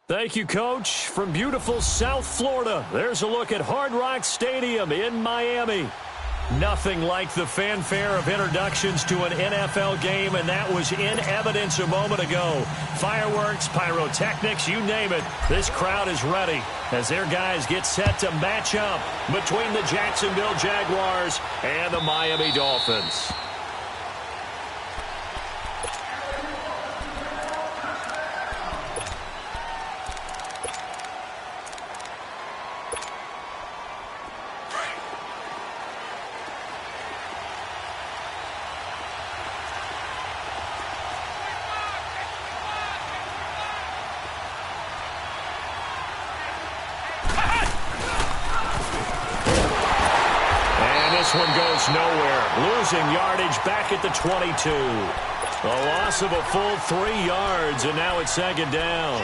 Thank you, Coach. From beautiful South Florida, there's a look at Hard Rock Stadium in Miami. Nothing like the fanfare of introductions to an NFL game, and that was in evidence a moment ago. Fireworks, pyrotechnics, you name it. This crowd is ready as their guys get set to match up between the Jacksonville Jaguars and the Miami Dolphins. This one goes nowhere, losing yardage back at the 22. A loss of a full 3 yards, and now it's second down.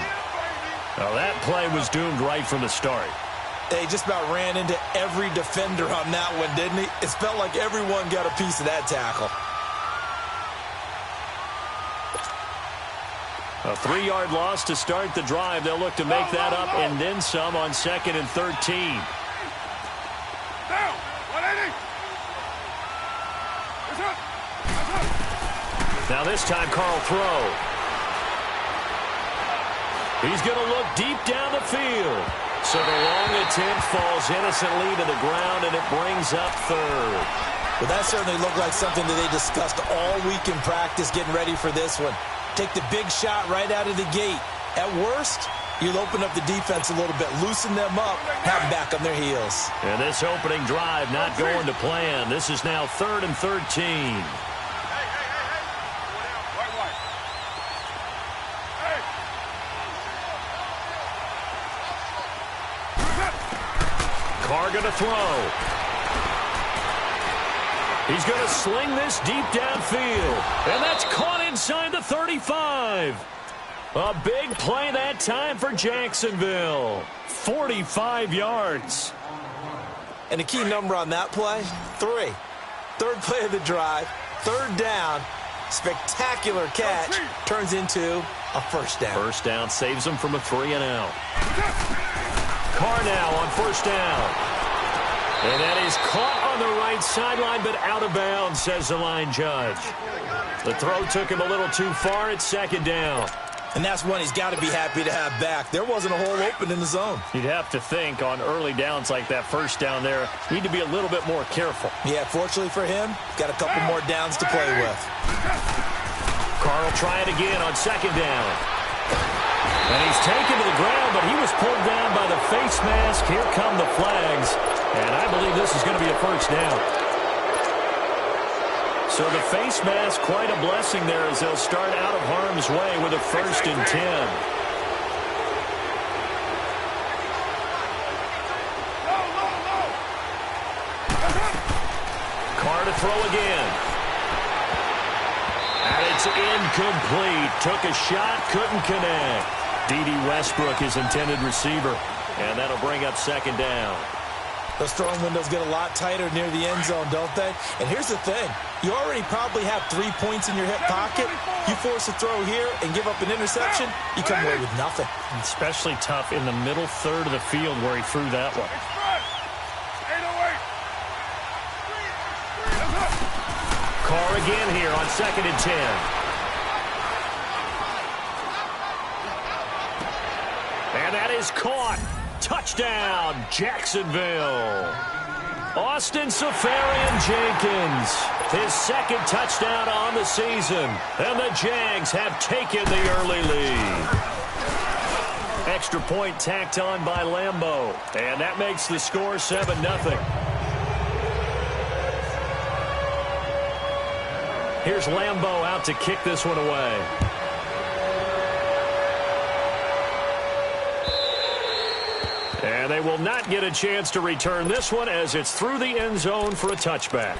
Now that play was doomed right from the start. They just about ran into every defender on that one, didn't he? It felt like everyone got a piece of that tackle. A 3-yard loss to start the drive. They'll look to make that up and then some on 2nd and 13. Now this time, Carl throw. He's going to look deep down the field. So the long attempt falls innocently to the ground, and it brings up third. Well, that certainly looked like something that they discussed all week in practice getting ready for this one. Take the big shot right out of the gate. At worst, you'll open up the defense a little bit, loosen them up, have them back on their heels. And this opening drive not going to plan. This is now 3rd and 13. Carr going to throw. He's going to sling this deep downfield. And that's caught inside the 35. A big play that time for Jacksonville. 45 yards. And the key number on that play, 3. Third play of the drive, 3rd down. Spectacular catch turns into a first down. First down saves them from a 3-and-out. Carr now on 1st down. And that is caught on the right sideline, but out of bounds, says the line judge. The throw took him a little too far at 2nd down. And that's one he's got to be happy to have back. There wasn't a hole open in the zone. You'd have to think on early downs like that first down there, need to be a little bit more careful. Yeah, fortunately for him, got a couple more downs to play with. Carr will try it again on 2nd down. And he's taken to the ground, but he was pulled down by the face mask. Here come the flags. And I believe this is going to be a first down. So the face mask, quite a blessing there as they'll start out of harm's way with a 1st and 10. Carr to throw again. And it's incomplete. Took a shot, couldn't connect. D.D. Westbrook, his intended receiver. And that'll bring up 2nd down. Those throwing windows get a lot tighter near the end zone, don't they? And here's the thing. You already probably have 3 points in your hip pocket. You force a throw here and give up an interception, you come away with nothing. Especially tough in the middle third of the field where he threw that one. Carr again here on 2nd and 10. And that is caught. Touchdown, Jacksonville. Austin Seferian-Jenkins, his 2nd touchdown on the season. And the Jags have taken the early lead. Extra point tacked on by Lambeau. And that makes the score 7-0. Here's Lambeau out to kick this one away. And they will not get a chance to return this one as it's through the end zone for a touchback.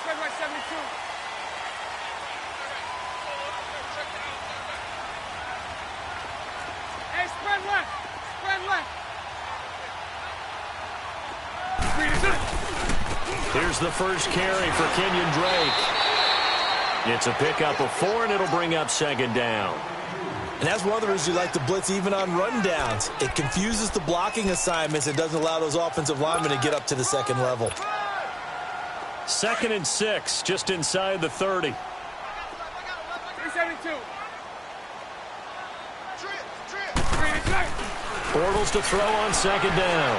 Spread right, 72. Here's the first carry for Kenyon Drake. It's a pickup of 4, and it'll bring up second down. And that's one of the reasons you like to blitz even on rundowns. It confuses the blocking assignments and doesn't allow those offensive linemen to get up to the second level. 2nd and 6, just inside the 30. 372. Bortles to throw on second down.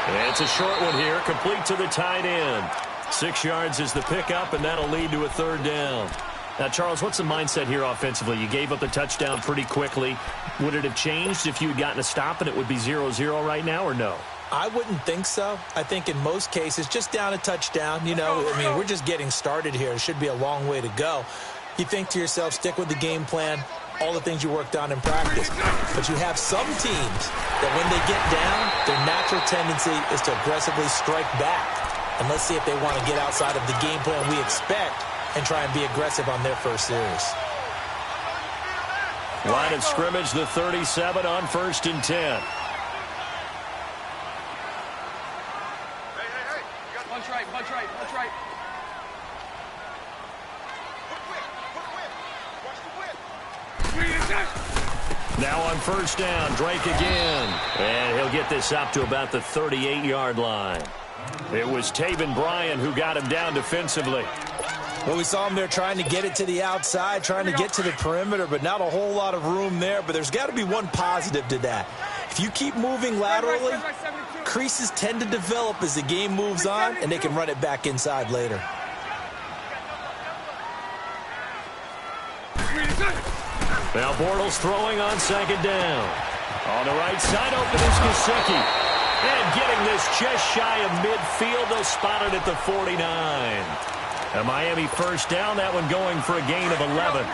And it's a short one here, complete to the tight end. 6 yards is the pickup, and that'll lead to a third down. Now, Charles, what's the mindset here offensively? You gave up the touchdown pretty quickly. Would it have changed if you had gotten a stop and it would be 0-0 right now, or no? I wouldn't think so. I think in most cases, just down a touchdown, you know, I mean, we're just getting started here. It should be a long way to go. You think to yourself, stick with the game plan, all the things you worked on in practice. But you have some teams that when they get down, their natural tendency is to aggressively strike back. And let's see if they want to get outside of the game plan we expect and try and be aggressive on their first series. Line of scrimmage, the 37 on 1st and 10. Punch right, punch right, punch right. Now on 1st down, Drake again. And he'll get this up to about the 38-yard line. It was Taven Bryan who got him down defensively. Well, we saw him there trying to get it to the outside, trying to get to the perimeter, but not a whole lot of room there. But there's got to be one positive to that. If you keep moving laterally, creases tend to develop as the game moves on, and they can run it back inside later. Now Bortles throwing on second down. On the right side, open is Gesicki. And getting this just shy of midfield, they'll spot it at the 49. A Miami first down, that one going for a gain of 11.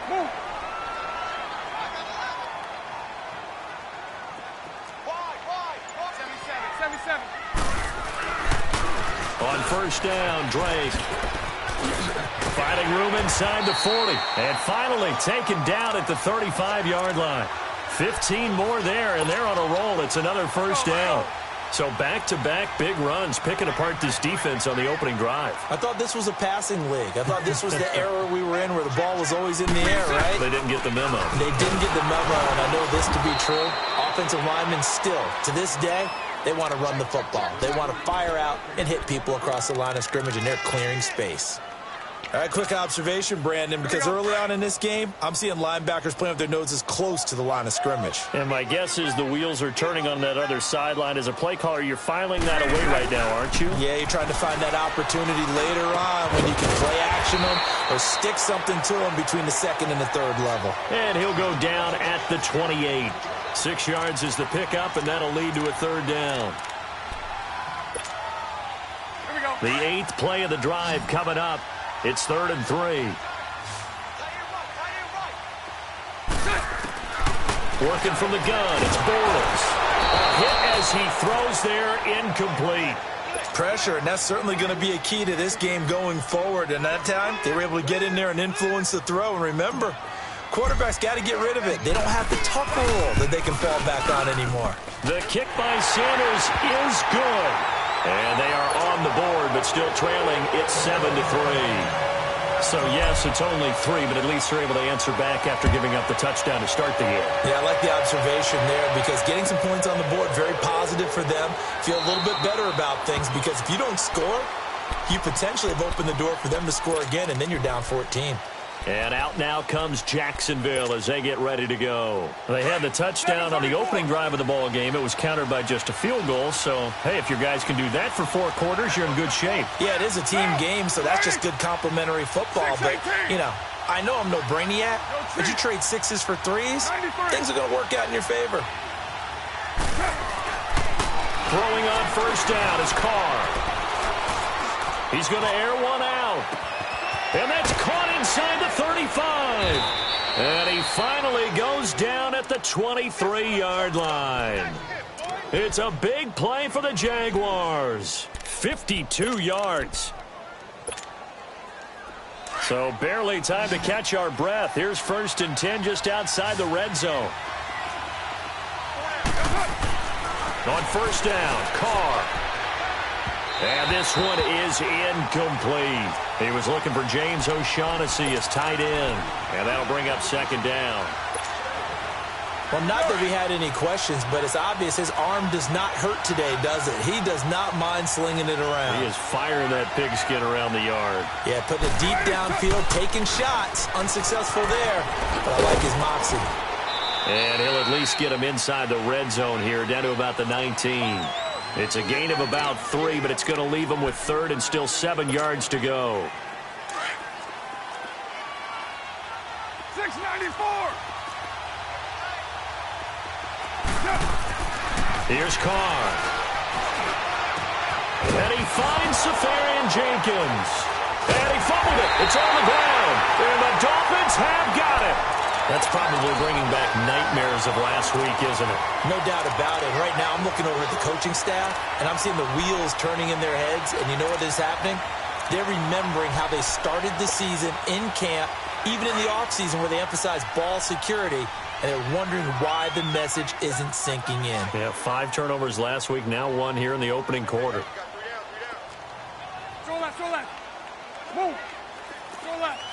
Move. On 1st down, Drake. Finding room inside the 40. And finally taken down at the 35-yard line. 15 more there, and they're on a roll. It's another first down. So back-to-back big runs, picking apart this defense on the opening drive. I thought this was a passing league. I thought this was the era we were in where the ball was always in the air, right? They didn't get the memo. They didn't get the memo, and I know this to be true. Offensive linemen still, to this day, they want to run the football. They want to fire out and hit people across the line of scrimmage, and they're clearing space. All right, quick observation, Brandon, because early on in this game, I'm seeing linebackers playing with their noses close to the line of scrimmage. And my guess is the wheels are turning on that other sideline. As a play caller, you're filing that away right now, aren't you? Yeah, you're trying to find that opportunity later on when you can play action them or stick something to them between the 2nd and the 3rd level. And he'll go down at the 28. 6 yards is the pickup, and that'll lead to a third down. Here we go. The 8th play of the drive coming up. It's 3rd and 3. Working from the gun, it's Bortles. A hit as he throws there, incomplete. Pressure, and that's certainly going to be a key to this game going forward. And that time, they were able to get in there and influence the throw. And remember, quarterbacks got to get rid of it. They don't have the tuck rule that they can fall back on anymore. The kick by Sanders is good. And they are on the board, but still trailing. It's 7-3. So, yes, it's only 3, but at least they're able to answer back after giving up the touchdown to start the year. Yeah, I like the observation there because getting some points on the board, very positive for them. Feel a little bit better about things because if you don't score, you potentially have opened the door for them to score again, and then you're down 14. And out now comes Jacksonville as they get ready to go. They had the touchdown on the opening drive of the ball game. It was countered by just a field goal. So, hey, if your guys can do that for 4 quarters, you're in good shape. Yeah, it is a team game, so that's just good complimentary football. But, you know, I know I'm no brainiac, but you trade 6s for 3s, things are going to work out in your favor. Throwing on 1st down is Carr. He's going to air one out. And that's caught inside the 35. And he finally goes down at the 23-yard line. It's a big play for the Jaguars. 52 yards. So barely time to catch our breath. Here's 1st and 10 just outside the red zone. On 1st down, Carr. And this one is incomplete. He was looking for James O'Shaughnessy as tight end. And that'll bring up 2nd down. Well, not that we had any questions, but it's obvious his arm does not hurt today, does it? He does not mind slinging it around. He is firing that pigskin around the yard. Yeah, putting it deep downfield, taking shots. Unsuccessful there, but I like his moxie. And he'll at least get him inside the red zone here, down to about the 19. It's a gain of about 3, but it's going to leave him with 3rd and still 7 yards to go. 694. Here's Carr. And he finds Safarian Jenkins. And he fumbled it. It's on the ground. And the Dolphins have got it. That's probably bringing back nightmares of last week, isn't it? No doubt about it. Right now, I'm looking over at the coaching staff, and I'm seeing the wheels turning in their heads. And you know what is happening? They're remembering how they started the season in camp, even in the offseason where they emphasized ball security, and they're wondering why the message isn't sinking in. Yeah, 5 turnovers last week, now 1 here in the opening quarter. Throw left, throw left. Move. Throw left.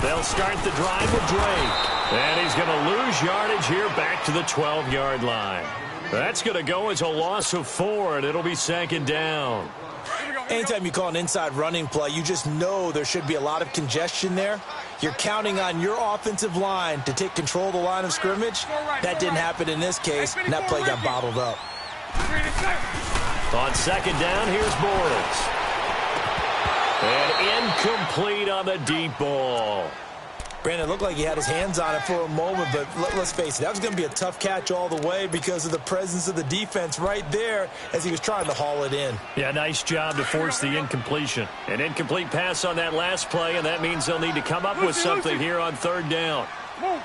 They'll start the drive with Drake. And he's going to lose yardage here back to the 12-yard line. That's going to go as a loss of 4, and it'll be 2nd down. Anytime you call an inside running play, you just know there should be a lot of congestion there. You're counting on your offensive line to take control of the line of scrimmage. That didn't happen in this case, and that play got bottled up. On 2nd down, here's Bortles. And incomplete on the deep ball. Brandon, it looked like he had his hands on it for a moment, but let's face it, that was going to be a tough catch all the way because of the presence of the defense right there as he was trying to haul it in. Yeah, nice job to force the incompletion. An incomplete pass on that last play, and that means they'll need to come up with something here on 3rd down. Move.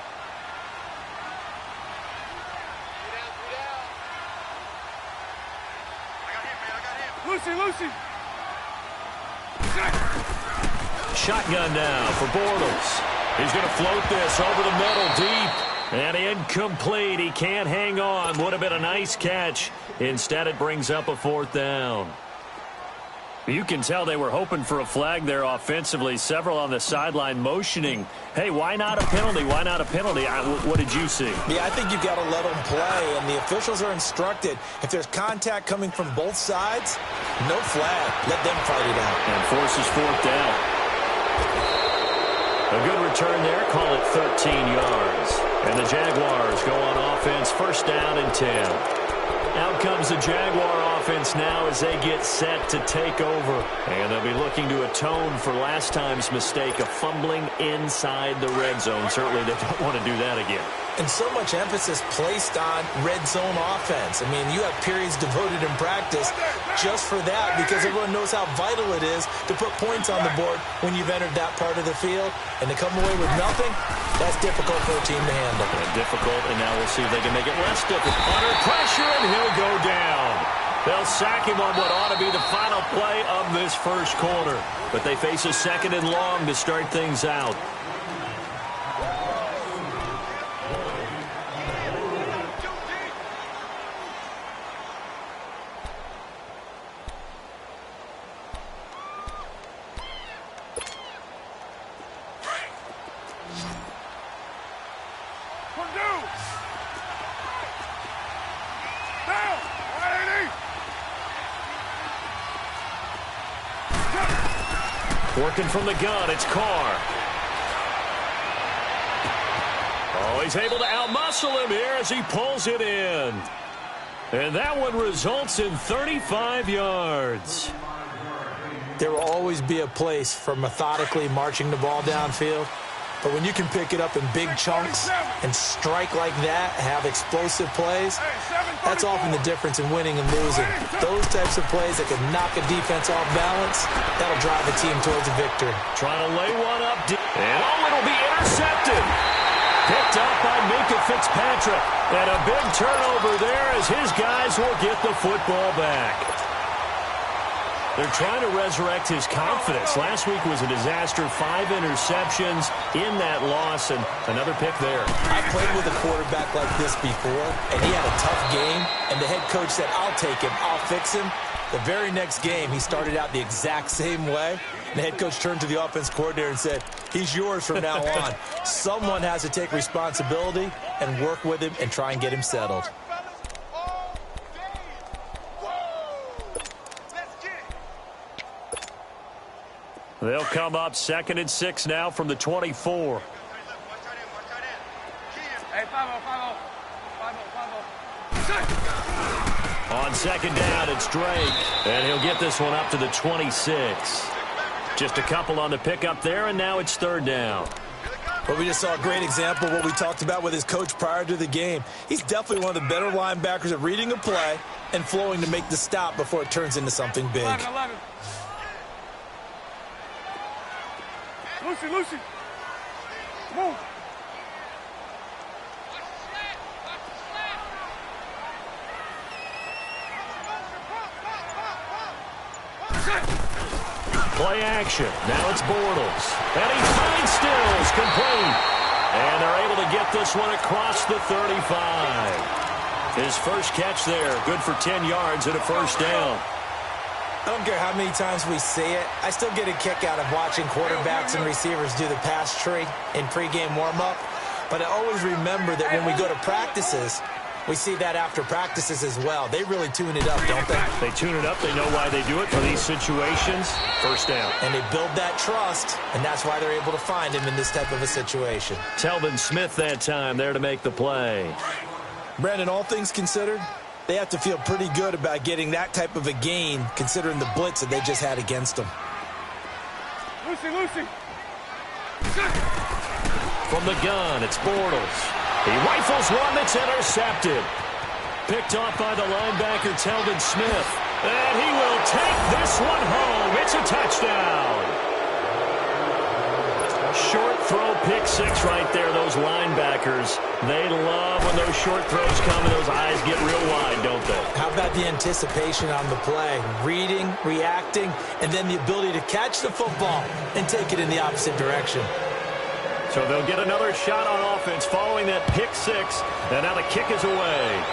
Lucy. Shotgun now for Bortles. He's going to float this over the middle deep. And incomplete. He can't hang on. Would have been a nice catch. Instead, it brings up a 4th down. You can tell they were hoping for a flag there offensively. Several on the sideline motioning. Hey, why not a penalty? Why not a penalty? What did you see? Yeah, I think you've got to let them play, and the officials are instructed. If there's contact coming from both sides, no flag. Let them fight it out. And forces 4th down. A good return there. Call it 13 yards. And the Jaguars go on offense. 1st down and 10. Out comes the Jaguar offense now as they get set to take over. And they'll be looking to atone for last time's mistake of fumbling inside the red zone. Certainly they don't want to do that again. And so much emphasis placed on red zone offense. I mean, you have periods devoted in practice just for that because everyone knows how vital it is to put points on the board when you've entered that part of the field. And to come away with nothing, that's difficult for a team to handle. Difficult, and now we'll see if they can make it less difficult. Under pressure, and he'll go down. They'll sack him on what ought to be the final play of this 1st quarter. But they face a 2nd and long to start things out. Working from the gun, it's Carr. Oh, he's able to outmuscle him here as he pulls it in. And that one results in 35 yards. There will always be a place for methodically marching the ball downfield. But when you can pick it up in big chunks and strike like that, have explosive plays, that's often the difference in winning and losing. Those types of plays that can knock a defense off balance, that'll drive a team towards a victory. Trying to lay one up. And it'll be intercepted. Picked up by Minkah Fitzpatrick. And a big turnover there as his guys will get the football back. They're trying to resurrect his confidence. Last week was a disaster. 5 interceptions in that loss, and another pick there. I played with a quarterback like this before, and he had a tough game, and the head coach said, I'll take him, I'll fix him. The very next game, he started out the exact same way. And the head coach turned to the offense coordinator and said, he's yours from now on. Someone has to take responsibility and work with him and try and get him settled. They'll come up 2nd and 6 now from the 24. On 2nd down, it's Drake, and he'll get this one up to the 26. Just a couple on the pickup there, and now it's 3rd down. But we just saw a great example of what we talked about with his coach prior to the game. He's definitely one of the better linebackers at reading a play and flowing to make the stop before it turns into something big. 11. Lucy. Move. Play action. Now it's Bortles. And he finds Stills complete. And they're able to get this one across the 35. His first catch there. Good for 10 yards and a 1st down. I don't care how many times we see it. I still get a kick out of watching quarterbacks and receivers do the pass tree in pregame warm-up. But I always remember that when we go to practices, we see that after practices as well. They really tune it up, don't they? They tune it up. They know why they do it for these situations. 1st down. And they build that trust, and that's why they're able to find him in this type of a situation. Telvin Smith that time there to make the play. Brandon, all things considered, they have to feel pretty good about getting that type of a gain, considering the blitz that they just had against them. Lucy. From the gun, it's Bortles. He rifles one that's intercepted. Picked off by the linebacker, Telvin Smith. And he will take this one home. It's a touchdown. Short throw, pick 6 right there. Those linebackers, they love when those short throws come and those eyes get real wide, don't they? How about the anticipation on the play? Reading, reacting, and then the ability to catch the football and take it in the opposite direction. So they'll get another shot on offense following that pick 6, and now the kick is away.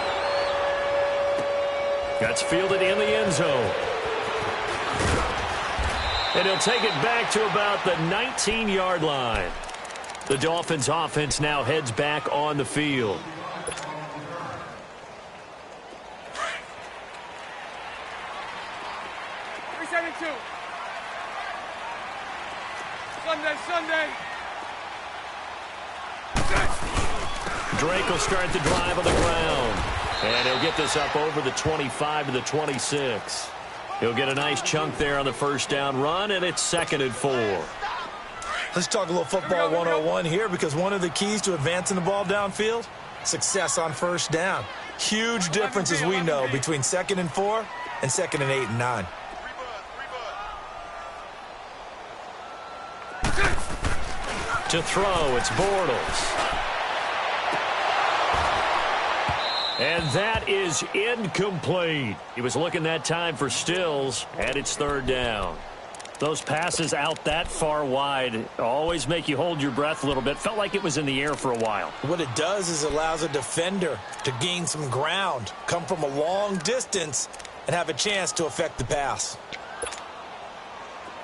That's fielded in the end zone. And he'll take it back to about the 19-yard line. The Dolphins' offense now heads back on the field. Sunday. Drake will start the drive on the ground. And he'll get this up over the 25 to the 26. He'll get a nice chunk there on the 1st down run, and it's 2nd and 4. Let's talk a little football 101 here, because one of the keys to advancing the ball downfield, success on 1st down. Huge difference, as we know, between 2nd and 4 and 2nd and 8 and 9. To throw, it's Bortles. And that is incomplete. He was looking that time for Stills, and it's 3rd down. Those passes out that far wide always make you hold your breath a little bit. Felt like it was in the air for a while. What it does is it allows a defender to gain some ground, come from a long distance, and have a chance to affect the pass.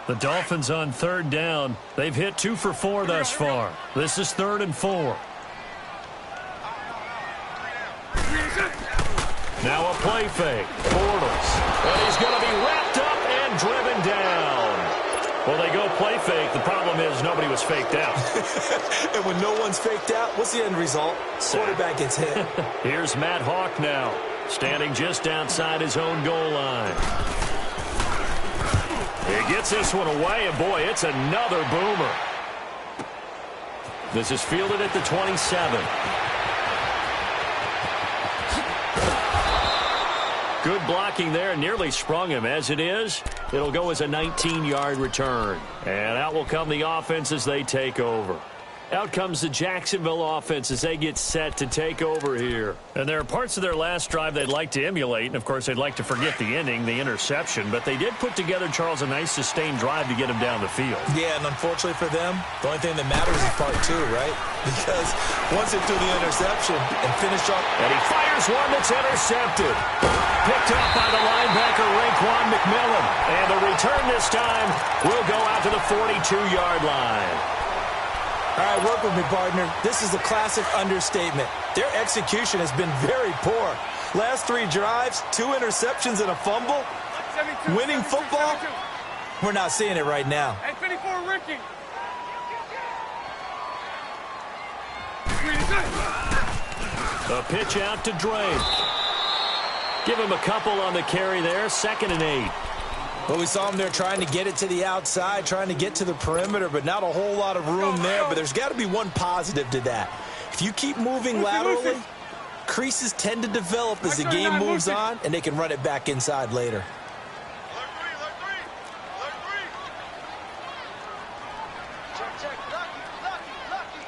The Dolphins on 3rd down. They've hit 2 for 4 thus far. This is 3rd and 4. Now a play fake. Bortles. And he's going to be wrapped up and driven down. Well, they go play fake. The problem is nobody was faked out. And when no one's faked out, what's the end result? Quarterback gets hit. Here's Matt Hawk now, standing just outside his own goal line. He gets this one away, and boy, it's another boomer. This is fielded at the 27. Good blocking there, nearly sprung him. As it is, it'll go as a 19-yard return. And out will come the offense as they take over. Out comes the Jacksonville offense as they get set to take over here. And there are parts of their last drive they'd like to emulate. And, of course, they'd like to forget the ending, the interception. But they did put together, Charles, a nice sustained drive to get him down the field. Yeah, and unfortunately for them, the only thing that matters is part two, right? Because once they threw the interception and finished off... And he fires one that's intercepted. Picked up by the linebacker, Raekwon McMillan. And the return this time will go out to the 42-yard line. All right, work with me, partner. This is a classic understatement. Their execution has been very poor. Last 3 drives, 2 interceptions and a fumble. 72, Winning 72, football? 72. We're not seeing it right now. Hey, 54, Ricky. A pitch out to Drake. Give him a couple on the carry there. 2nd and 8. Well, we saw him there trying to get it to the outside, trying to get to the perimeter, but not a whole lot of room there. But there's got to be one positive to that. If you keep moving laterally, creases tend to develop as the game moves on, and they can run it back inside later.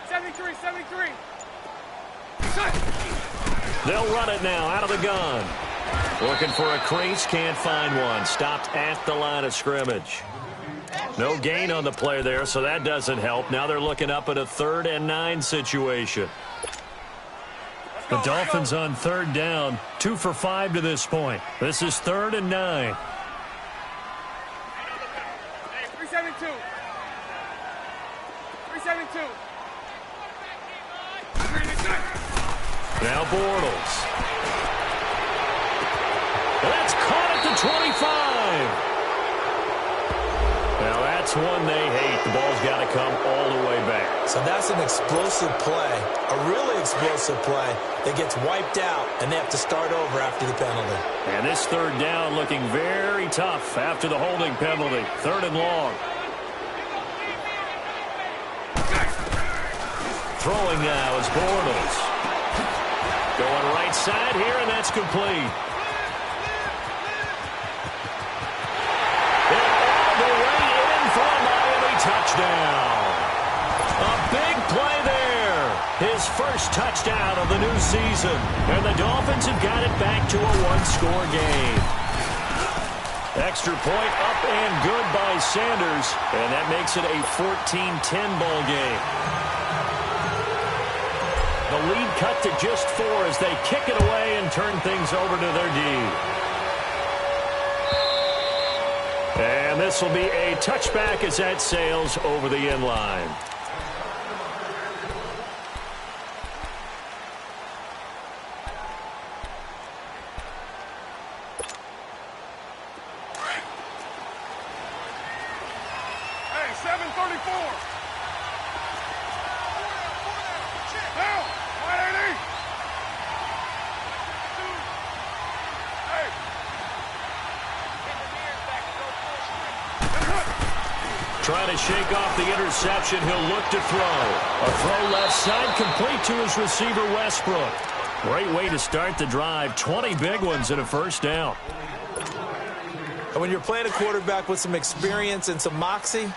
73, 73. They'll run it now out of the gun. Looking for a crease, can't find one. Stopped at the line of scrimmage. No gain on the play there, so that doesn't help. Now they're looking up at a 3rd and 9 situation. The Dolphins on 3rd down, 2 for 5 to this point. This is 3rd and 9. 372. 372. Now Bortles. That's caught at the 25. Now that's one they hate. The ball's got to come all the way back. So that's an explosive play, a really explosive play that gets wiped out, and they have to start over after the penalty. And this 3rd down looking very tough after the holding penalty. 3rd and long. Throwing now is Bortles. Going right side here, and that's complete. Touchdown. A big play there. His first touchdown of the new season. And the Dolphins have got it back to a 1-score game. Extra point up and good by Sanders. And that makes it a 14-10 ball game. The lead cut to just 4 as they kick it away and turn things over to their D. And this will be a touchback as that sails over the end line. Hey, 734. Now, 180. Trying to shake off the interception. He'll look to throw. A throw left side complete to his receiver, Westbrook. Great way to start the drive. 20 big ones and a first down. And when you're playing a quarterback with some experience and some moxie,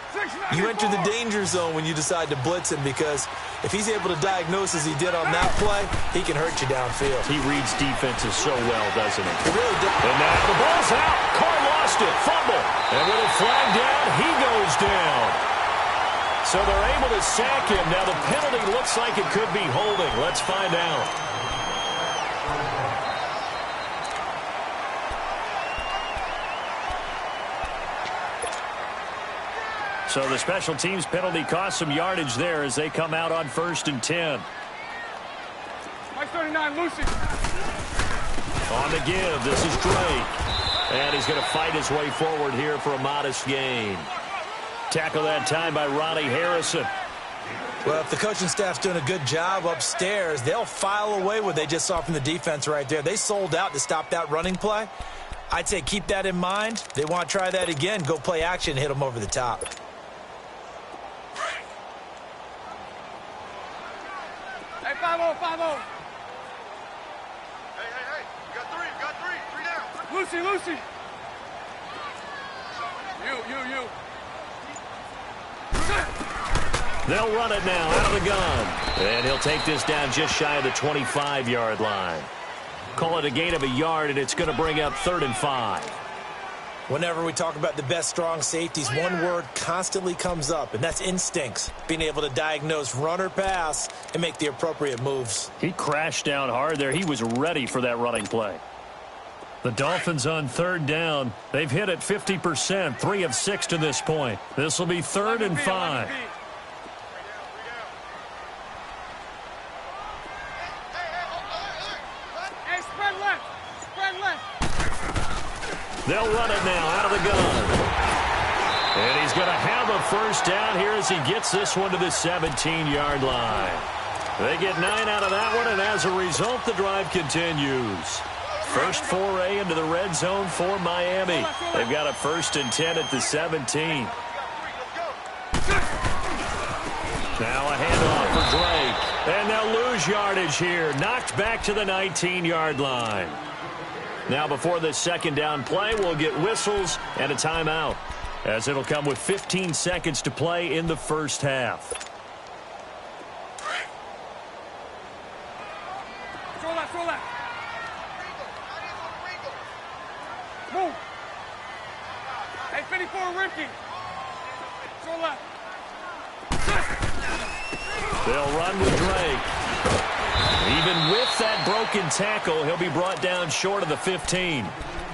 you enter the danger zone when you decide to blitz him, because if he's able to diagnose as he did on that play, he can hurt you downfield. He reads defenses so well, doesn't he? He really does. And now the ball's out. Carr lost it. Fumble. And with a flag down, he goes down. So they're able to sack him. Now the penalty looks like it could be holding. Let's find out. So the special teams penalty cost some yardage there as they come out on 1st and 10. Mike 39, Lucy. On the give, this is Drake. And he's going to fight his way forward here for a modest gain. Tackle that time by Ronnie Harrison. Well, if the coaching staff's doing a good job upstairs, they'll file away what they just saw from the defense right there. They sold out to stop that running play. I'd say keep that in mind. They want to try that again, go play action, hit them over the top. Hey, 5-0, 5-0. Hey. You got three. Three down. Lucy. You. They'll run it now out of the gun. And he'll take this down just shy of the 25-yard line. Call it a gain of a yard, and it's going to bring up 3rd and 5. Whenever we talk about the best strong safeties, one word constantly comes up, and that's instincts. Being able to diagnose run or pass and make the appropriate moves. He crashed down hard there. He was ready for that running play. The Dolphins on 3rd down. They've hit it 50%, 3 of 6 to this point. This will be 3rd and 5. Hey, spread left. Spread left. They'll run it now out of the gun. And he's going to have a first down here as he gets this one to the 17-yard line. They get 9 out of that one, and as a result, the drive continues. First foray into the red zone for Miami. They've got a 1st and 10 at the 17. Now a handoff for Drake. And they'll lose yardage here. Knocked back to the 19-yard line. Now before this 2nd down play, we'll get whistles and a timeout, as it'll come with 15 seconds to play in the first half. Throw left, throw left. Move. Hey, 54 Ricky. Throw left. They'll run with Drake. Even with that broken tackle, he'll be brought down short of the 15.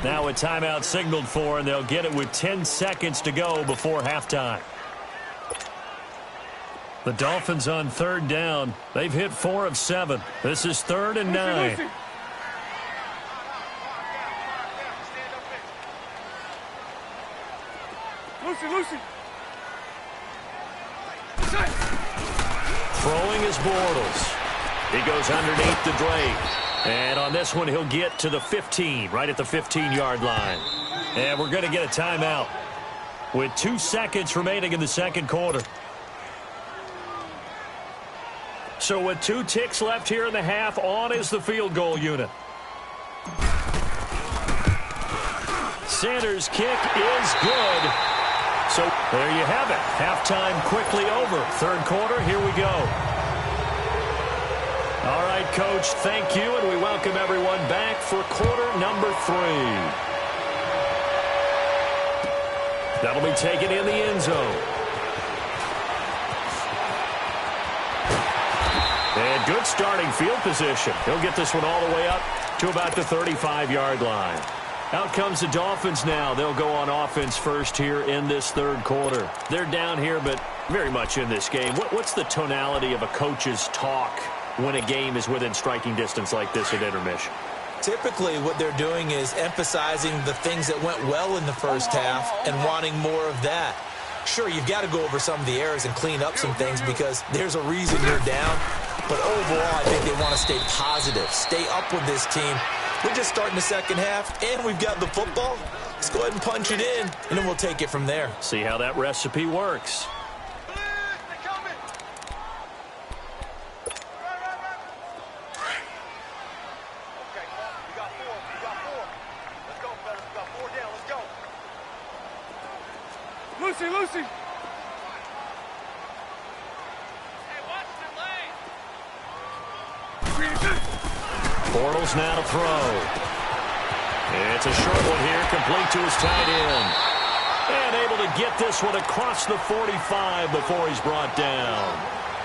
Now a timeout signaled for, and they'll get it with 10 seconds to go before halftime. The Dolphins on 3rd down. They've hit 4 of 7. This is 3rd and 9. Lucy. Throwing is Bortles. He goes underneath the Drake. And on this one, he'll get to the 15, right at the 15-yard line. And we're going to get a timeout with 2 seconds remaining in the 2nd quarter. So with 2 ticks left here in the half, on is the field goal unit. Sanders' kick is good. So there you have it. Halftime quickly over. 3rd quarter, here we go. All right, Coach, thank you, and we welcome everyone back for quarter number 3. That'll be taken in the end zone. And good starting field position. He'll get this one all the way up to about the 35-yard line. Out comes the Dolphins now. They'll go on offense first here in this 3rd quarter. They're down here, but very much in this game. What's the tonality of a coach's talk when a game is within striking distance like this at intermission? Typically, what they're doing is emphasizing the things that went well in the first half and wanting more of that. Sure, you've got to go over some of the errors and clean up some things because there's a reason you're down. But overall, I think they want to stay positive, stay up with this team. We're just starting the 2nd half, and we've got the football. Let's go ahead and punch it in, and then we'll take it from there. See how that recipe works. Lucy. Bortles now to throw. It's a short one here, complete to his tight end. And able to get this one across the 45 before he's brought down.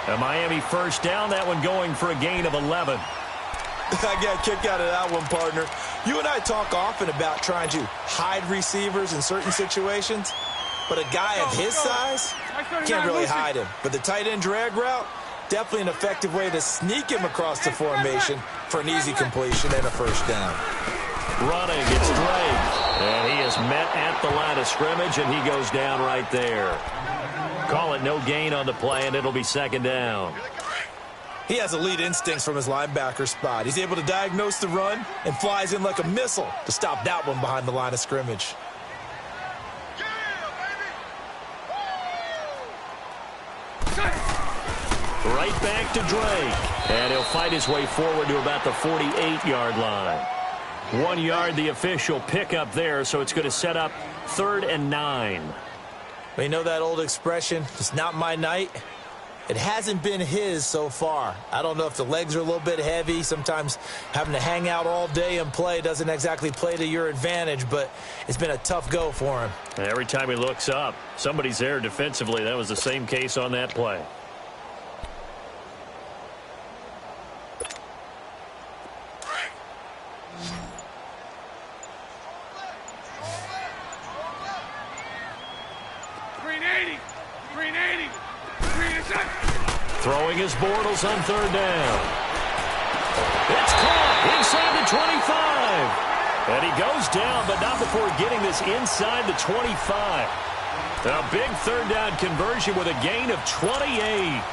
A Miami first down, that one going for a gain of 11. I got a kick out of that one, partner. You and I talk often about trying to hide receivers in certain situations, but a guy of his size can't really hide him. But the tight end drag route, definitely an effective way to sneak him across the formation for an easy completion and a first down. Running, it's Drake. And he is met at the line of scrimmage, and he goes down right there. Call it no gain on the play, and it'll be 2nd down. He has elite instincts from his linebacker spot. He's able to diagnose the run and flies in like a missile to stop that one behind the line of scrimmage. Right back to Drake. And he'll fight his way forward to about the 48-yard line. 1 yard, the official pickup there, so it's going to set up 3rd and 9. You know that old expression, it's not my night? It hasn't been his so far. I don't know if the legs are a little bit heavy. Sometimes having to hang out all day and play doesn't exactly play to your advantage, but it's been a tough go for him. And every time he looks up, somebody's there defensively. That was the same case on that play. Throwing his Bortles on third down. It's caught inside the 25. And he goes down, but not before getting this inside the 25. A big third down conversion with a gain of 28.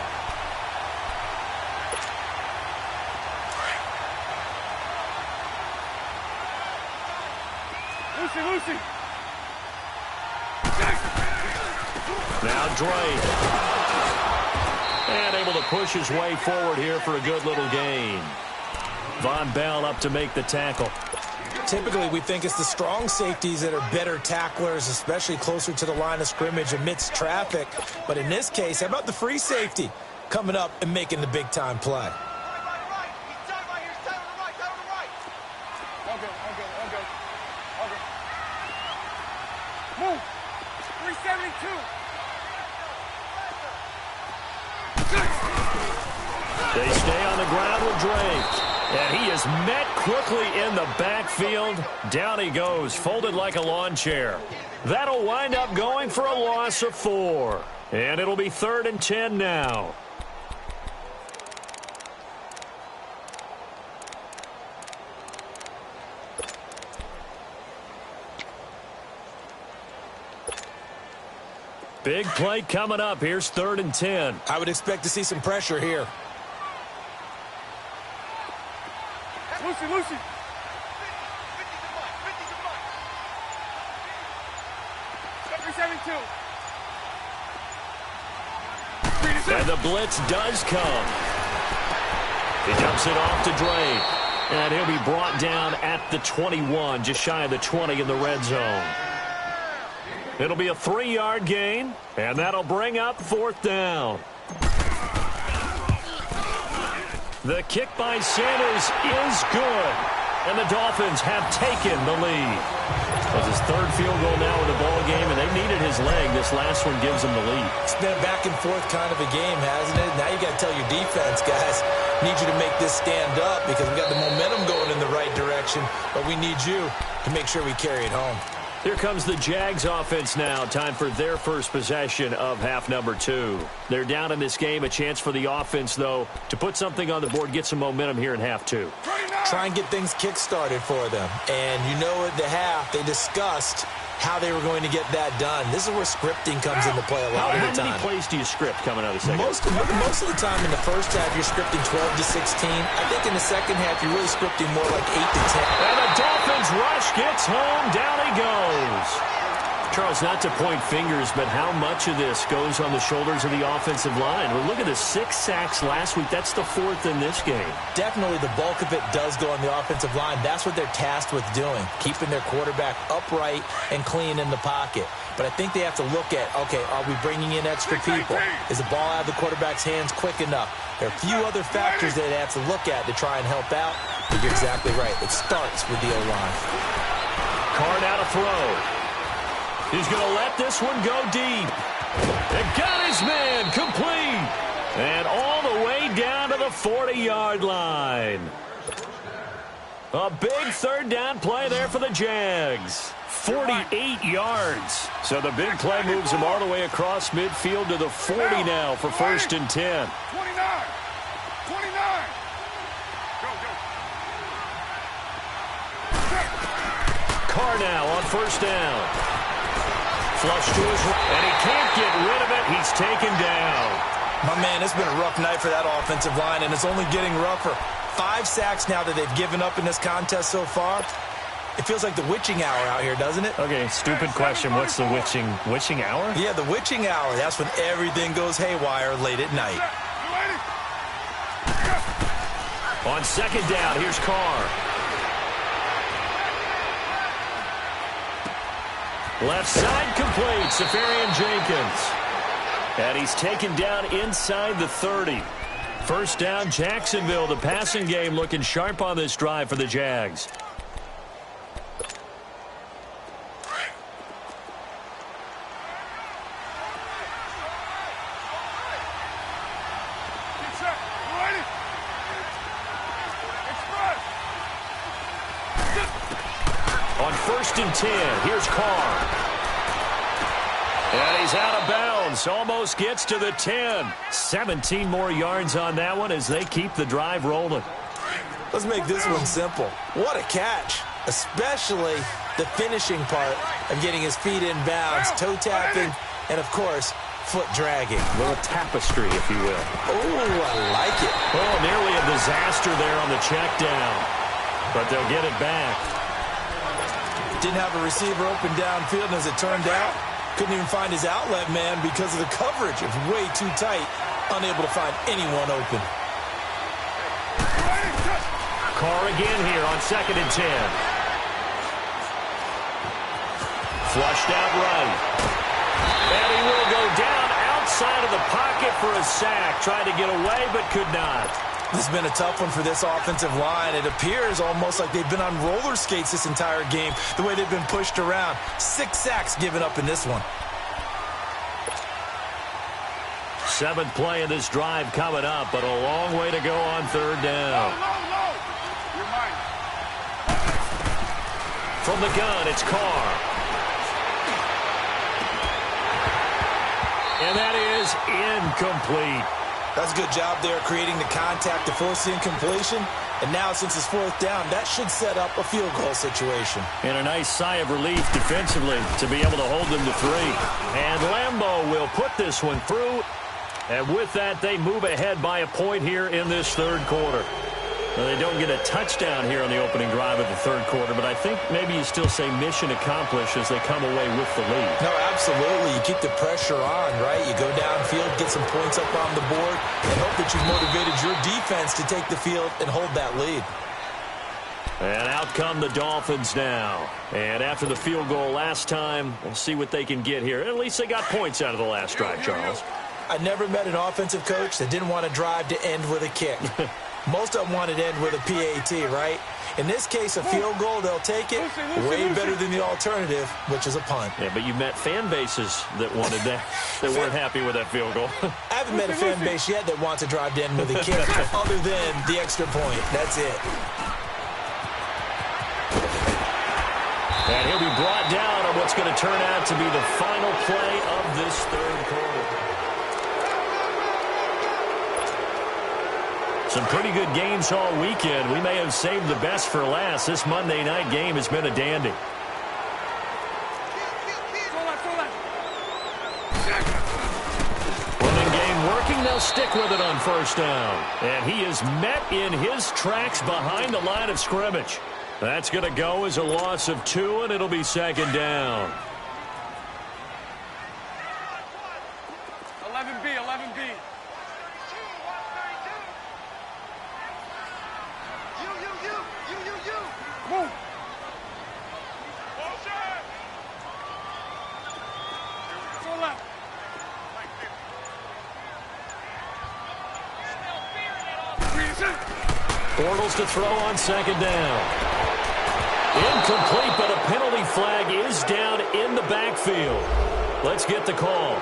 Lucy. Now Drake. And able to push his way forward here for a good little gain. Von Bell up to make the tackle. Typically, we think it's the strong safeties that are better tacklers, especially closer to the line of scrimmage amidst traffic. But in this case, how about the free safety coming up and making the big-time play? Move. 372. They stay on the ground with Drake. And he is met quickly in the backfield. Down he goes, folded like a lawn chair. That'll wind up going for a loss of 4. And it'll be 3rd and 10 now. Big play coming up. Here's 3rd and 10. I would expect to see some pressure here. Lucy. And the blitz does come. He dumps it off to Drake. And he'll be brought down at the 21, just shy of the 20 in the red zone. It'll be a 3-yard gain, and that'll bring up 4th down. The kick by Sanders is good, and the Dolphins have taken the lead. That's his 3rd field goal now in the ball game, and they needed his leg. This last one gives them the lead. It's been a back-and-forth kind of a game, hasn't it? Now you got to tell your defense, guys, need you to make this stand up because we got the momentum going in the right direction, but we need you to make sure we carry it home. Here comes the Jags offense now. Time for their first possession of half number 2. They're down in this game. A chance for the offense, though, to put something on the board, get some momentum here in half 2. Try and get things kick-started for them. And you know at the half, they discussed how they were going to get that done. This is where scripting comes into play a lot of the time. How many plays do you script coming out of the second? Most of the time in the first half, you're scripting 12 to 16. I think in the second half, you're really scripting more like 8 to 10. And the Dolphins rush gets home. Down he goes. Charles, not to point fingers, but how much of this goes on the shoulders of the offensive line? Well, look at the 6 sacks last week. That's the 4th in this game. Definitely the bulk of it does go on the offensive line. That's what they're tasked with doing, keeping their quarterback upright and clean in the pocket. But I think they have to look at, okay, are we bringing in extra people? Is the ball out of the quarterback's hands quick enough? There are a few other factors that they have to look at to try and help out. But you're exactly right. It starts with the O-line. Card out of throw. He's going to let this one go deep. And got his man complete. And all the way down to the 40-yard line. A big 3rd down play there for the Jags. 48 yards. So the big play moves him all the way across midfield to the 40 now for 1st and 10. 29. Carr now on 1st down. Flush to his right, and he can't get rid of it. He's taken down. My man, it's been a rough night for that offensive line, and it's only getting rougher. 5 sacks now that they've given up in this contest so far. It feels like the witching hour out here, doesn't it? Okay, stupid question. What's the witching hour? Yeah, the witching hour. That's when everything goes haywire late at night. On 2nd down, here's Carr. Left side complete. Safarian Jenkins. And he's taken down inside the 30. First down, Jacksonville. The passing game looking sharp on this drive for the Jags. On 1st and 10, here's Carr. And he's out of bounds. Almost gets to the 10. 17 more yards on that one as they keep the drive rolling. Let's make this one simple. What a catch, especially the finishing part of getting his feet in bounds, toe tapping, and, of course, foot dragging. A little tapestry, if you will. Oh, I like it. Oh, nearly a disaster there on the check down. But they'll get it back. Didn't have a receiver open downfield, and as it turned out, couldn't even find his outlet man because of the coverage. It was way too tight, unable to find anyone open. Carr again here on 2nd and 10. Flushed out right. And he will go down outside of the pocket for a sack. Tried to get away, but could not. This has been a tough one for this offensive line. It appears almost like they've been on roller skates this entire game, the way they've been pushed around. 6 sacks given up in this one. 7th play of this drive coming up, but a long way to go on 3rd down. You're mine. From the gun, it's Carr. And that is incomplete. That's a good job there creating the contact to force the incompletion. And now, since it's 4th down, that should set up a field goal situation. And a nice sigh of relief defensively to be able to hold them to 3. And Lambeau will put this one through. And with that, they move ahead by a point here in this 3rd quarter. Now, they don't get a touchdown here on the opening drive of the 3rd quarter, but I think maybe you still say mission accomplished as they come away with the lead. No, absolutely. You keep the pressure on, right? You go downfield, get some points up on the board, and hope that you've motivated your defense to take the field and hold that lead. And out come the Dolphins now. And after the field goal last time, we'll see what they can get here. At least they got points out of the last drive, Charles. I never met an offensive coach that didn't want to drive to end with a kick. Most of them wanted to end with a PAT, right? In this case, a field goal, they'll take it. Way better than the alternative, which is a punt. Yeah, but you met fan bases that wanted that, that weren't happy with that field goal. I haven't met a fan base yet that wants to drive to end with a kick other than the extra point. That's it. And he'll be brought down on what's going to turn out to be the final play of this 3rd quarter. Some pretty good games all weekend. We may have saved the best for last. This Monday night game has been a dandy. Running game working. They'll stick with it on 1st down. And he is met in his tracks behind the line of scrimmage. That's going to go as a loss of 2, and it'll be 2nd down. 11B, 11B. Move. Go left. Bortles to throw on 2nd down. Incomplete, but a penalty flag is down in the backfield. Let's get the call.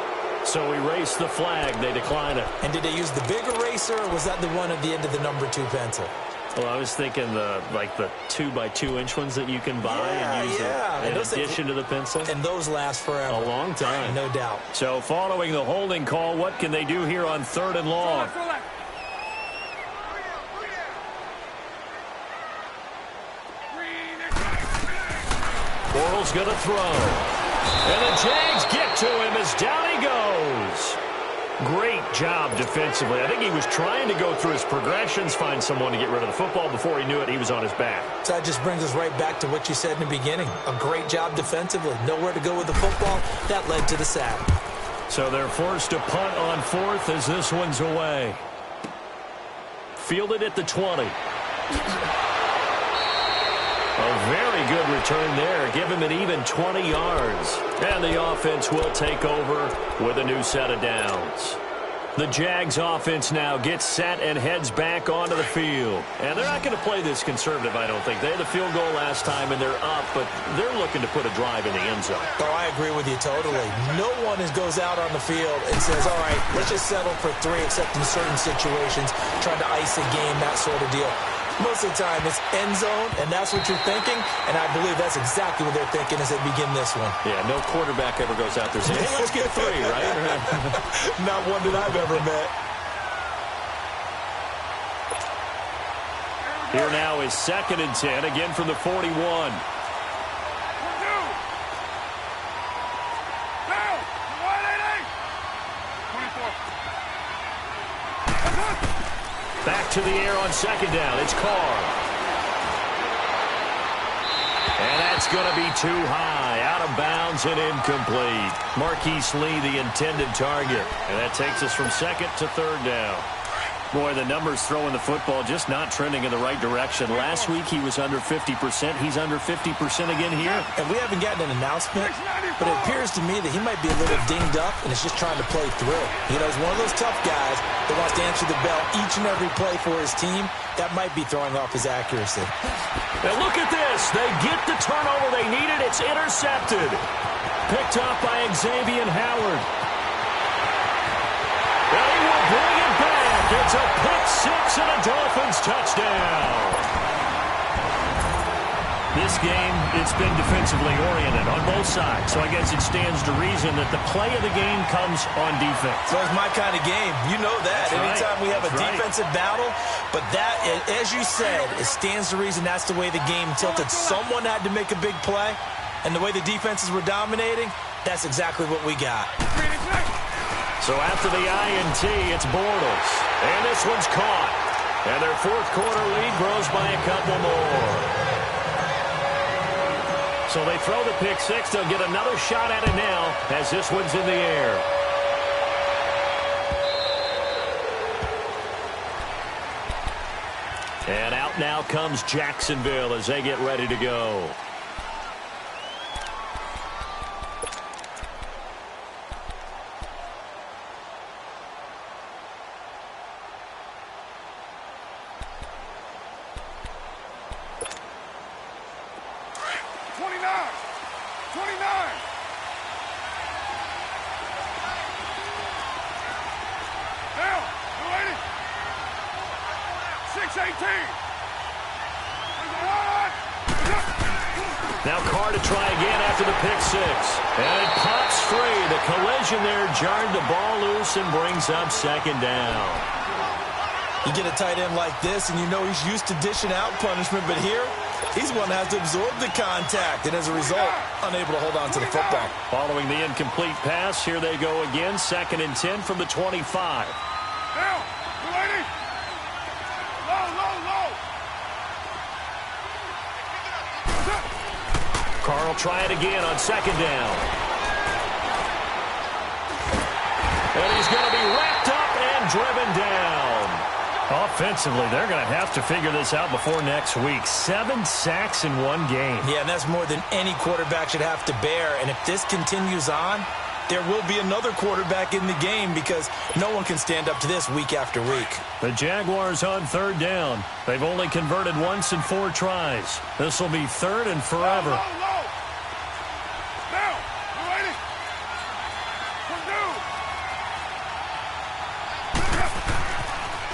So erase the flag. They decline it. And did they use the big eraser, or was that the one at the end of the number 2 pencil? Well, I was thinking the 2x2-inch ones that you can buy and use in addition to the pencil. And those last forever. A long time. No doubt. So following the holding call, what can they do here on 3rd and long? Go left. Bortles going to throw. And the Jags get to him as down he goes. Great job defensively. I think he was trying to go through his progressions, find someone to get rid of the football. Before he knew it, he was on his back. So that just brings us right back to what you said in the beginning. A great job defensively. Nowhere to go with the football. That led to the sack. So they're forced to punt on 4th as this one's away. Fielded at the 20. A very good return there. Give him an even 20 yards. And the offense will take over with a new set of downs. The Jags offense now gets set and heads back onto the field. And they're not going to play this conservative, I don't think. They had the field goal last time, and they're up, but they're looking to put a drive in the end zone. Oh, I agree with you totally. No one goes out on the field and says, all right, let's just settle for 3, except in certain situations, trying to ice a game, that sort of deal. Most of the time, it's end zone, and that's what you're thinking, and I believe that's exactly what they're thinking as they begin this one. Yeah, no quarterback ever goes out there saying, hey, let's get 3, right? Not one that I've ever met. Here now is 2nd and 10, again from the 41. Back to the air on 2nd down. It's Carr. And that's going to be too high. Out of bounds and incomplete. Marquise Lee, the intended target. And that takes us from 2nd to 3rd down. Boy, the numbers throwing the football just not trending in the right direction. Last week he was under 50%. He's under 50% again here. And we haven't gotten an announcement, but it appears to me that he might be a little dinged up and is just trying to play through. You know, he's one of those tough guys that wants to answer the bell each and every play for his team. That might be throwing off his accuracy. Now look at this. They get the turnover they needed. It's intercepted. Picked up by Xavier Howard. They will bring it back. It's a pick-6 and a Dolphins touchdown. This game, it's been defensively oriented on both sides, so I guess it stands to reason that the play of the game comes on defense. So it's my kind of game. You know that. That's Anytime right. we have a That's defensive battle, but that, as you said, it stands to reason that's the way the game tilted. Someone had to make a big play, and the way the defenses were dominating, that's exactly what we got. So after the INT, it's Bortles. And this one's caught. And their 4th quarter lead grows by a couple more. So they throw the pick-6. They'll get another shot at it now as this one's in the air. And out now comes Jacksonville as they get ready to go. Now Carr to try again after the pick-6. And it pops free. The collision there jarred the ball loose and brings up 2nd down. You get a tight end like this, and you know he's used to dishing out punishment, but here, he's one that has to absorb the contact, and as a result, unable to hold on to the football. Following the incomplete pass, here they go again, 2nd and 10 from the 25. Down, lady. Low. Carr will try it again on 2nd down. And he's going to be wrapped up and driven down. Offensively, they're going to have to figure this out before next week. 7 sacks in one game. Yeah, and that's more than any quarterback should have to bear. And if this continues on, there will be another quarterback in the game because no one can stand up to this week after week. The Jaguars on 3rd down. They've only converted once in 4 tries. This will be 3rd and forever. Low. Down, lady.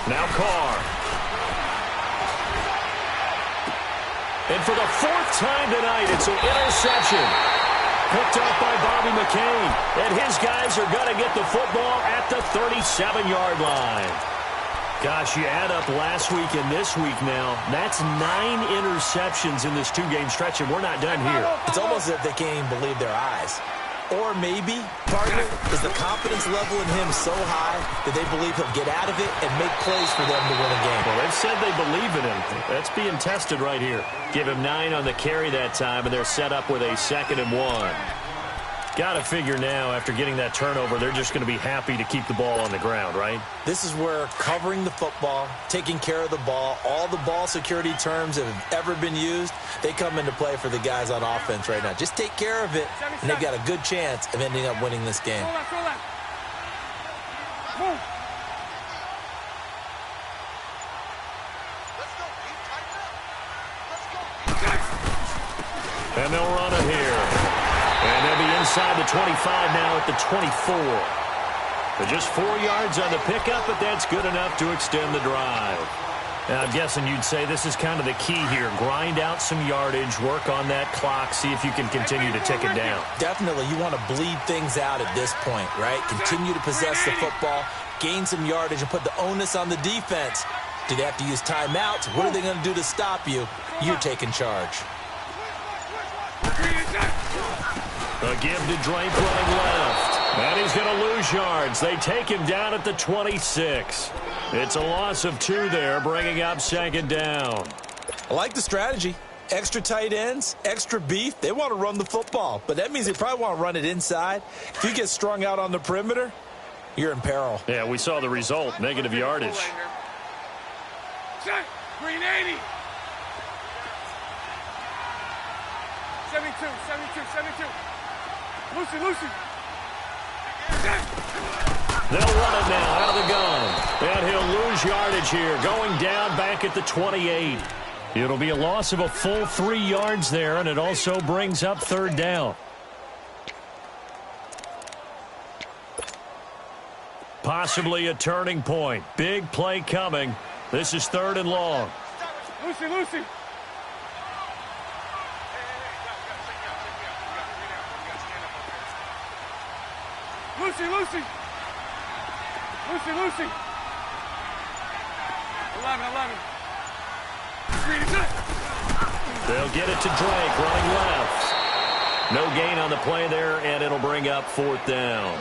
Now Carr. And for the 4th time tonight, it's an interception. Picked up by Bobby McCain. And his guys are going to get the football at the 37-yard line. Gosh, you add up last week and this week now. That's 9 interceptions in this 2-game stretch, and we're not done here. It's almost as if they can't even believe their eyes. Or maybe, partner, is the confidence level in him so high that they believe he'll get out of it and make plays for them to win a game. Well, they've said they believe in him. That's being tested right here. Give him 9 on the carry that time, and they're set up with a 2nd and 1. Got to figure now, after getting that turnover, they're just going to be happy to keep the ball on the ground, right? This is where covering the football, taking care of the ball, all the ball security terms that have ever been used, they come into play for the guys on offense right now. Just take care of it, and they've got a good chance of ending up winning this game. Move. And they'll run it here. And they'll be inside the 25 now at the 24. But just 4 yards on the pickup, but that's good enough to extend the drive. Now, I'm guessing you'd say this is kind of the key here. Grind out some yardage, work on that clock, see if you can continue to tick it down. Definitely, you want to bleed things out at this point, right? Continue to possess the football, gain some yardage, and put the onus on the defense. Do they have to use timeouts? What are they going to do to stop you? You're taking charge. A give to Drake running left. And he's going to lose yards. They take him down at the 26. It's a loss of 2 there, bringing up second down. I like the strategy. Extra tight ends, extra beef. They want to run the football, but that means they probably want to run it inside. If you get strung out on the perimeter, you're in peril. Yeah, we saw the result, negative yardage. Green 80. 72. Lucy. They'll run it now out of the gun. And he'll lose yardage here, going down back at the 28. It'll be a loss of a full 3 yards there, and it also brings up third down. Possibly a turning point. Big play coming. This is 3rd and long. Lucy. Lucy. 11. They'll get it to Drake, running left. No gain on the play there, and it'll bring up 4th down.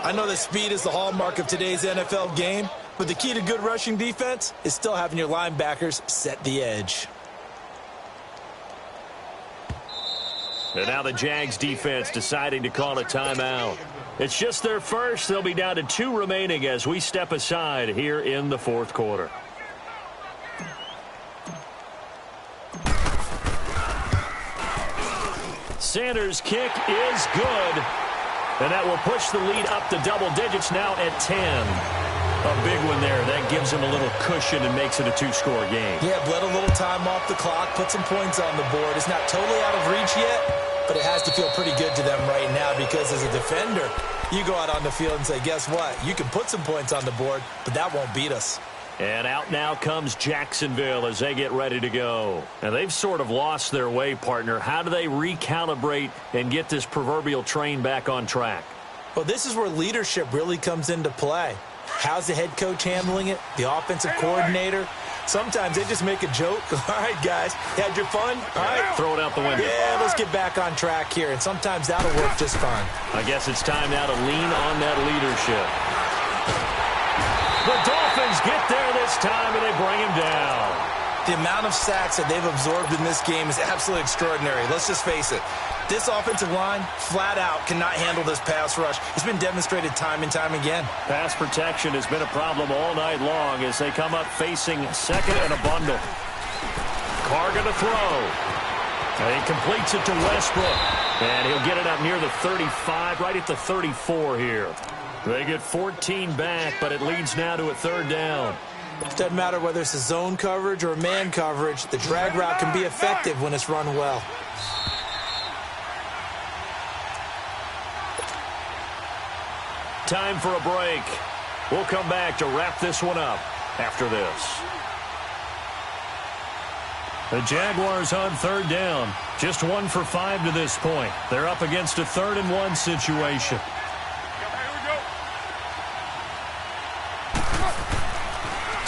I know that speed is the hallmark of today's NFL game, but the key to good rushing defense is still having your linebackers set the edge. And now the Jags defense deciding to call a timeout. It's just their first. They'll be down to 2 remaining as we step aside here in the 4th quarter. Sanders' kick is good. And that will push the lead up to double digits now at 10. A big one there. That gives them a little cushion and makes it a 2-score game. Yeah, bled a little time off the clock, put some points on the board. It's not totally out of reach yet, but it has to feel pretty good to them right now because as a defender, you go out on the field and say, guess what? You can put some points on the board, but that won't beat us. And out now comes Jacksonville as they get ready to go. And they've sort of lost their way, partner. How do they recalibrate and get this proverbial train back on track? Well, this is where leadership really comes into play. How's the head coach handling it? The offensive coordinator? Sometimes they just make a joke. All right, guys, had your fun? All right. Throw it out the window. Yeah, let's get back on track here. And sometimes that'll work just fine. I guess it's time now to lean on that leadership. The Dolphins get there this time, and they bring him down. The amount of sacks that they've absorbed in this game is absolutely extraordinary. Let's just face it. This offensive line, flat out, cannot handle this pass rush. It's been demonstrated time and time again. Pass protection has been a problem all night long as they come up facing second and a bundle. Carr going to throw. And he completes it to Westbrook. And he'll get it up near the 35, right at the 34 here. They get 14 back, but it leads now to a 3rd down. Doesn't matter whether it's a zone coverage or a man coverage. The drag route can be effective when it's run well. Time for a break. We'll come back to wrap this one up after this. The Jaguars on 3rd down. Just 1 for 5 to this point. They're up against a 3rd and 1 situation.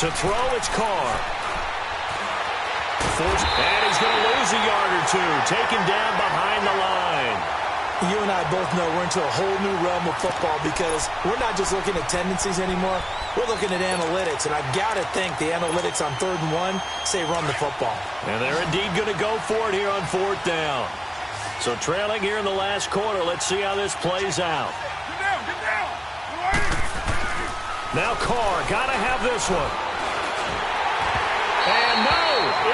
To throw, it's Carr. And he's going to lose a yard or 2. Taken down behind the line. You and I both know we're into a whole new realm of football because we're not just looking at tendencies anymore. We're looking at analytics, and I've got to think the analytics on 3rd and 1 say run the football. And they're indeed going to go for it here on 4th down. So trailing here in the last quarter. Let's see how this plays out. Get down, get down. Now Carr, got to have this one. And no,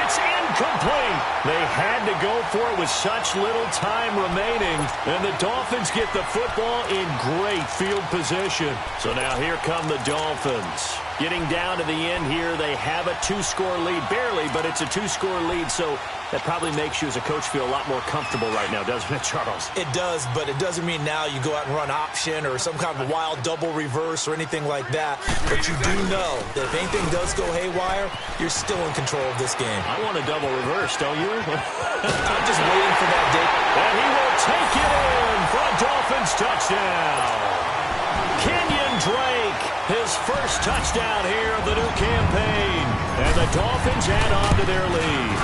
it's incomplete. They had to go for it with such little time remaining. And the Dolphins get the football in great field position. So now here come the Dolphins. Getting down to the end here, they have a 2-score lead. Barely, but it's a 2-score lead, so that probably makes you as a coach feel a lot more comfortable right now, doesn't it, Charles? It does, but it doesn't mean now you go out and run option or some kind of wild double reverse or anything like that. But you do know that if anything does go haywire, you're still in control of this game. I want a double reverse, don't you? I'm just waiting for that day. And he will take it in for a Dolphins touchdown. Kenyon Drake, his first touchdown here of the new campaign. And the Dolphins add on to their lead.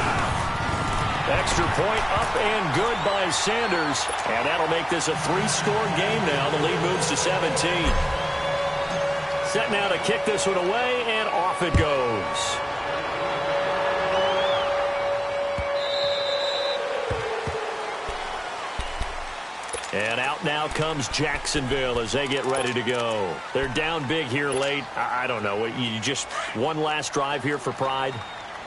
Extra point up and good by Sanders. And that'll make this a 3-score game now. The lead moves to 17. Set now to kick this one away, and off it goes. And out now comes Jacksonville as they get ready to go. They're down big here late. I don't know. You just one last drive here for pride?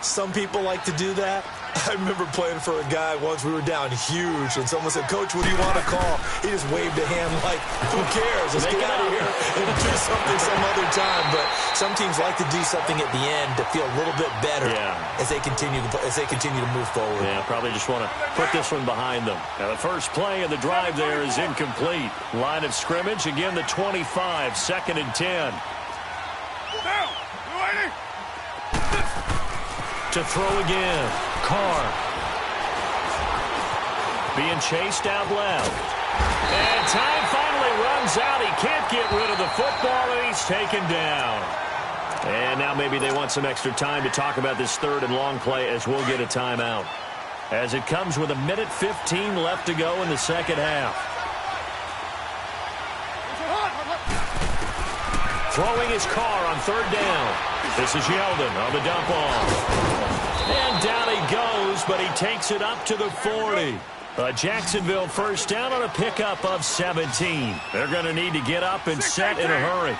Some people like to do that. I remember playing for a guy once. We were down huge, and someone said, "Coach, what do you want to call?" He just waved a hand like, "Who cares? Let's get out of here and do something some other time." But some teams like to do something at the end to feel a little bit better as they continue to move forward. Yeah, probably just want to put this one behind them. Now, the first play of the drive there is incomplete. Line of scrimmage, again, the 25, 2nd and 10. Down. Ready? To throw again. Carr. Being chased out left. And time finally runs out. He can't get rid of the football, and he's taken down. And now maybe they want some extra time to talk about this 3rd and long play as we'll get a timeout. As it comes with 1:15 left to go in the second half. Throwing his Carr on 3rd down. This is Yeldon on the dump off. And down he goes, but he takes it up to the 40. A Jacksonville first down on a pickup of 17. They're going to need to get up and set in a hurry.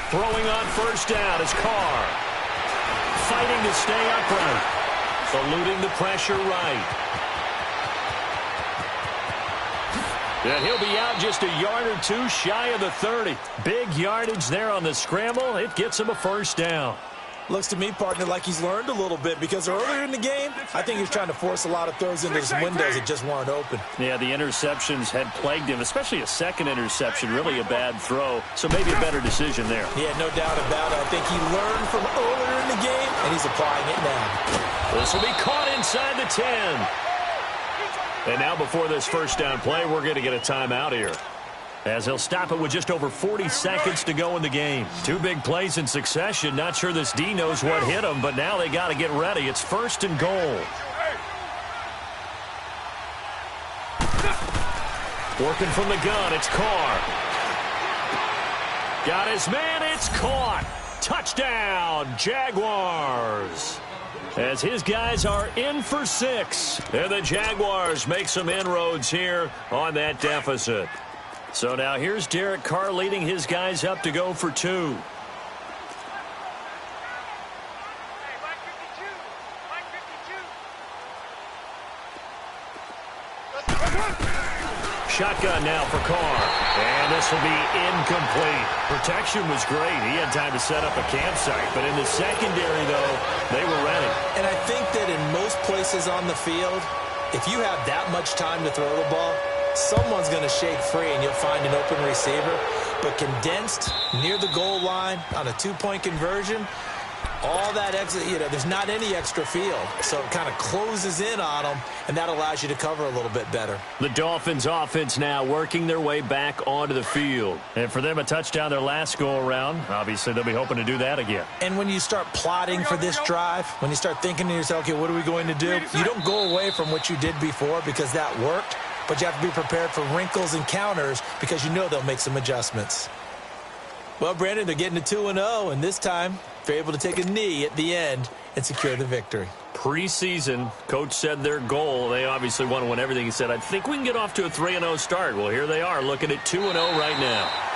Throwing on first down is Carr. Fighting to stay upright. Eluding the pressure right. And he'll be out just a yard or two shy of the 30. Big yardage there on the scramble. It gets him a first down. Looks to me, partner, like he's learned a little bit because earlier in the game, I think he was trying to force a lot of throws into his windows that just weren't open. Yeah, the interceptions had plagued him, especially a second interception, really a bad throw. So maybe a better decision there. Yeah, no doubt about it. I think he learned from earlier in the game, and he's applying it now. This will be caught inside the 10. And now before this first down play, we're going to get a timeout here, as he'll stop it with just over 40 seconds to go in the game. 2 big plays in succession. Not sure this D knows what hit him, but now they got to get ready. It's 1st and goal. Working from the gun, it's Carr. Got his man, it's caught. Touchdown, Jaguars. As his guys are in for 6. And the Jaguars make some inroads here on that deficit. So now here's Derek Carr leading his guys up to go for 2. Shotgun now for Carr. And this will be incomplete. Protection was great. He had time to set up a campsite. But in the secondary, though, they were ready. And I think that in most places on the field, if you have that much time to throw the ball, someone's going to shake free and you'll find an open receiver. But condensed near the goal line on a 2-point conversion, all that extra, there's not any extra field. So it kind of closes in on them, and that allows you to cover a little bit better. The Dolphins offense now working their way back onto the field. And for them, a touchdown their last go-around. Obviously, they'll be hoping to do that again. And when you start plotting for this drive, when you start thinking to yourself, okay, what are we going to do? You don't go away from what you did before because that worked, but you have to be prepared for wrinkles and counters because you know they'll make some adjustments. Well, Brandon, they're getting to 2-0, and this time they're able to take a knee at the end and secure the victory. Preseason, coach said their goal, they obviously want to win everything. He said, I think we can get off to a 3-0 start. Well, here they are looking at 2-0 right now.